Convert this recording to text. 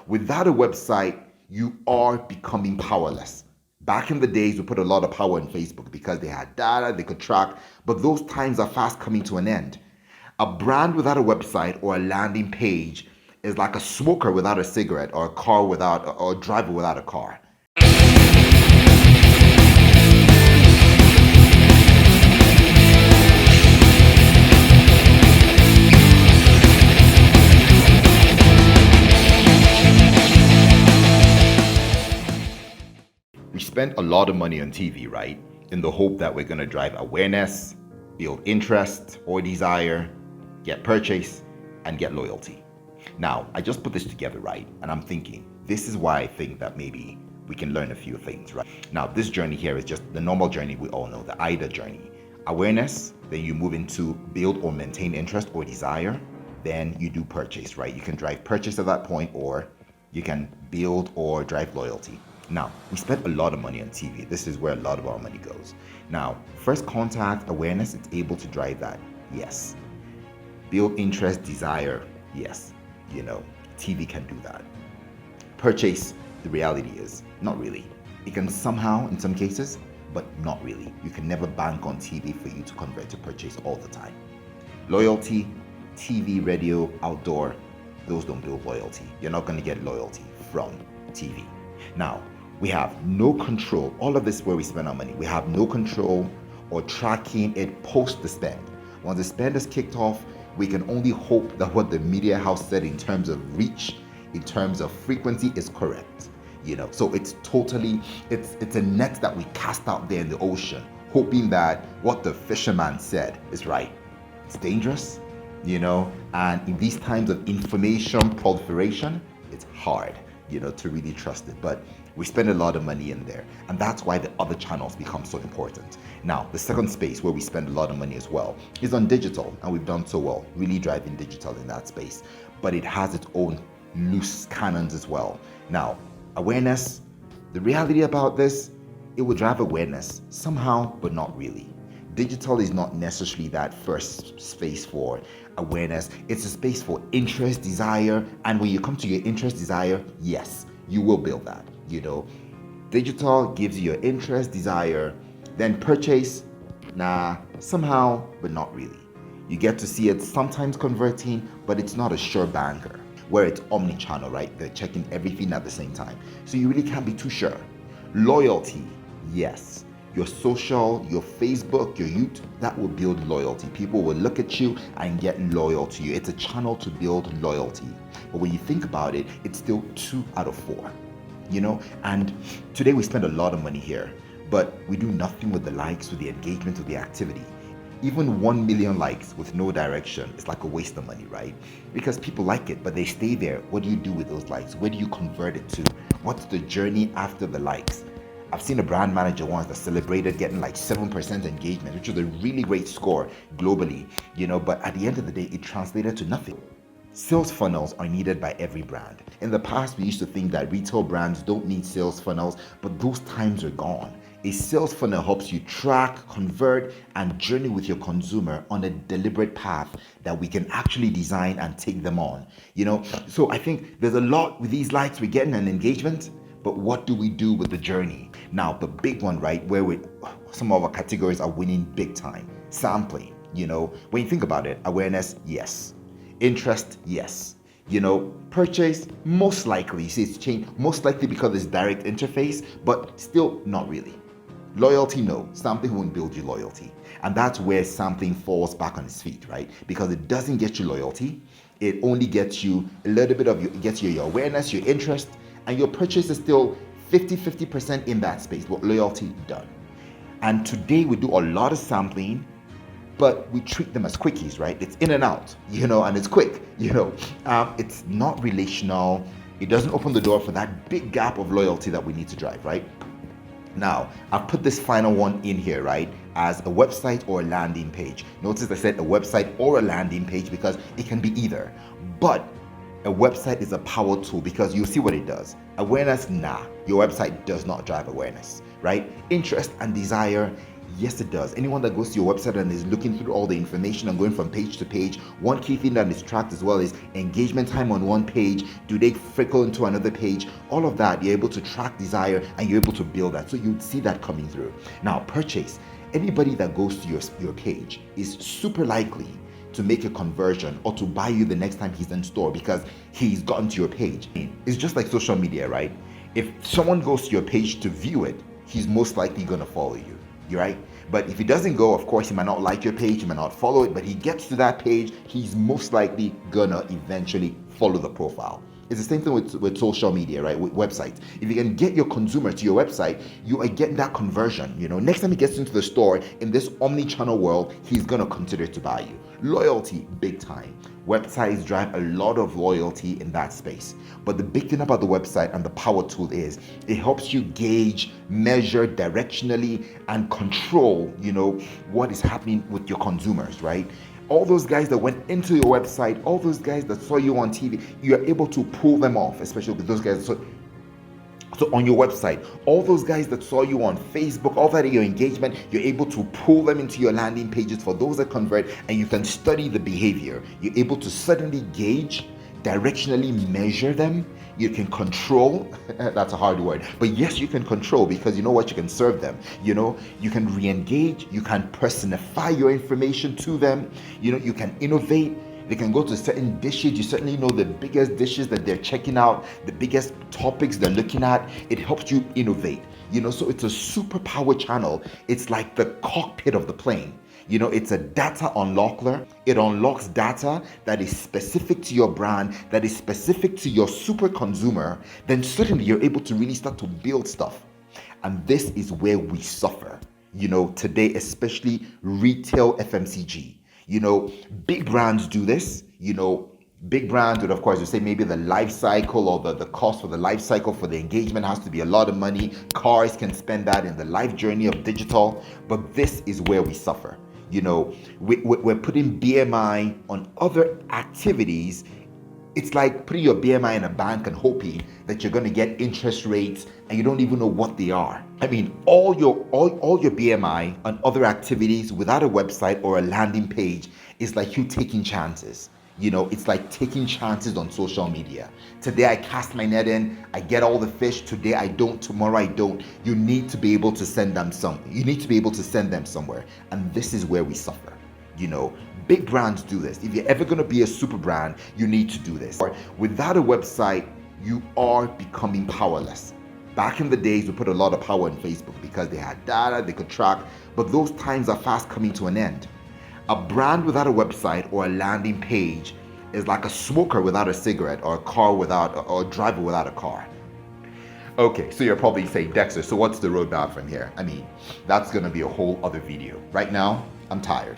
Without a website, you are becoming powerless. Back in the days, we put a lot of power in Facebook because they had data, they could track, but those times are fast coming to an end. A brand without a website or a landing page is like a smoker without a cigarette, or a car without, or a driver without a car. We spend a lot of money on TV, right? In the hope that we're going to drive awareness, build interest or desire, get purchase, and get loyalty. Now, I just put this together, right? And I'm thinking, this is why I think that maybe we can learn a few things, right? Now, this journey here is just the normal journey we all know, the AIDA journey. Awareness, then you move into build or maintain interest or desire, then you do purchase, right? You can drive purchase at that point, or you can build or drive loyalty. Now, we spent a lot of money on TV. This is where a lot of our money goes. Now, first contact awareness, it's able to drive that. Yes. Build interest, desire. Yes. TV can do that. Purchase, the reality is, not really. It can somehow, in some cases, but not really. You can never bank on TV for you to convert to purchase all the time. Loyalty, TV, radio, outdoor, those don't build loyalty. You're not going to get loyalty from TV. Now, we have no control. All of this where we spend our money, we have no control or tracking it post the spend. Once the spend is kicked off, we can only hope that what the media house said in terms of reach, in terms of frequency, is correct. So it's totally, it's a net that we cast out there in the ocean, hoping that what the fisherman said is right. It's dangerous, and in these times of information proliferation, it's hard, to really trust it. But we spend a lot of money in there, and that's why the other channels become so important. Now, the second space where we spend a lot of money as well is on digital, and we've done so well, really driving digital in that space. But it has its own loose cannons as well. Now, awareness, the reality about this, it will drive awareness somehow, but not really. Digital is not necessarily that first space for awareness. It's a space for interest, desire, and when you come to your interest, desire, yes, you will build that. Digital gives you your interest, desire, then purchase, somehow, but not really. You get to see it sometimes converting, but it's not a sure banker, where it's omni-channel, right? They're checking everything at the same time. So you really can't be too sure. Loyalty, yes. Your social, your Facebook, your YouTube, that will build loyalty. People will look at you and get loyal to you. It's a channel to build loyalty. But when you think about it, it's still 2 out of 4. And today we spend a lot of money here, but we do nothing with the likes, with the engagement, with the activity. Even 1 million likes with no direction is like a waste of money, right? Because people like it, but they stay there. What do you do with those likes? Where do you convert it to? What's the journey after the likes? I've seen a brand manager once that celebrated getting like 7% engagement, which was a really great score globally, but at the end of the day, it translated to nothing. Sales funnels are needed by every brand. In the past, we used to think that retail brands don't need sales funnels, but those times are gone. A sales funnel helps you track, convert, and journey with your consumer on a deliberate path that we can actually design and take them on. So I think there's a lot with these likes we're getting an engagement, but what do we do with the journey? Now, the big one, right, where some of our categories are winning big time. Sampling, when you think about it, awareness, yes. Interest, yes. Purchase, most likely, you see it's changed, most likely because it's direct interface, but still not really. Loyalty, no. Sampling won't build you loyalty. And that's where sampling falls back on its feet, right? Because it doesn't get you loyalty. It only gets you a little bit of, it gets you your awareness, your interest, and your purchase is still 50% in that space, but loyalty done. And today we do a lot of sampling, but we treat them as quickies, right? It's in and out, and it's quick, it's not relational. It doesn't open the door for that big gap of loyalty that we need to drive, right? Now, I've put this final one in here, right, as a website or a landing page. Notice I said a website or a landing page because it can be either. But a website is a power tool because you see what it does. Awareness, your website does not drive awareness, right? Interest and desire, Yes, it does. Anyone that goes to your website and is looking through all the information and going from page to page, one key thing that is tracked as well is engagement time on one page. Do they trickle into another page? All of that, you're able to track desire and you're able to build that. So you'd see that coming through. Now, purchase. Anybody that goes to your page is super likely to make a conversion or to buy you the next time he's in store because he's gotten to your page. It's just like social media, right? If someone goes to your page to view it, he's most likely going to follow you. You're right? But if he doesn't go, of course, he might not like your page, he might not follow it, but he gets to that page, he's most likely gonna eventually follow the profile. It's the same thing with social media, right? With websites. If you can get your consumer to your website, you are getting that conversion. Next time he gets into the store in this omni-channel world, he's gonna consider to buy you. Loyalty, big time. Websites drive a lot of loyalty in that space. But the big thing about the website and the power tool is it helps you gauge, measure directionally, and control, what is happening with your consumers, right? All those guys that went into your website, all those guys that saw you on TV, you are able to pull them off, especially with those guys. So on your website, all those guys that saw you on Facebook, all that your engagement, you're able to pull them into your landing pages for those that convert, and you can study the behavior. You're able to suddenly gauge, directionally measure them. You can control, that's a hard word, but yes, you can control because you know what, you can serve them. You can re-engage, you can personify your information to them, you can innovate. They can go to certain dishes. You certainly know the biggest dishes that they're checking out, the biggest topics they're looking at. It helps you innovate, so it's a superpower channel. It's like the cockpit of the plane. It's a data unlocker. It unlocks data that is specific to your brand, that is specific to your super consumer. Then suddenly you're able to really start to build stuff. And this is where we suffer, today, especially retail FMCG. Big brands do this. Big brands would, of course, you say maybe the life cycle or the cost for the life cycle for the engagement has to be a lot of money. Cars can spend that in the life journey of digital. But this is where we suffer. We're putting BMI on other activities. It's like putting your BMI in a bank and hoping that you're going to get interest rates and you don't even know what they are. I mean, all your BMI on other activities without a website or a landing page is like you taking chances. It's like taking chances on social media. Today I cast my net in, I get all the fish. Today I don't, tomorrow I don't. You need to be able to send them You need to be able to send them somewhere. And this is where we suffer. Big brands do this. If you're ever going to be a super brand, you need to do this. Without a website, you are becoming powerless. Back in the days, we put a lot of power in Facebook because they had data, they could track, but those times are fast coming to an end. A brand without a website or a landing page is like a smoker without a cigarette or a driver without a car. Okay, so you're probably saying, Dexter, so what's the roadmap from here? I mean, that's going to be a whole other video. Right now, I'm tired.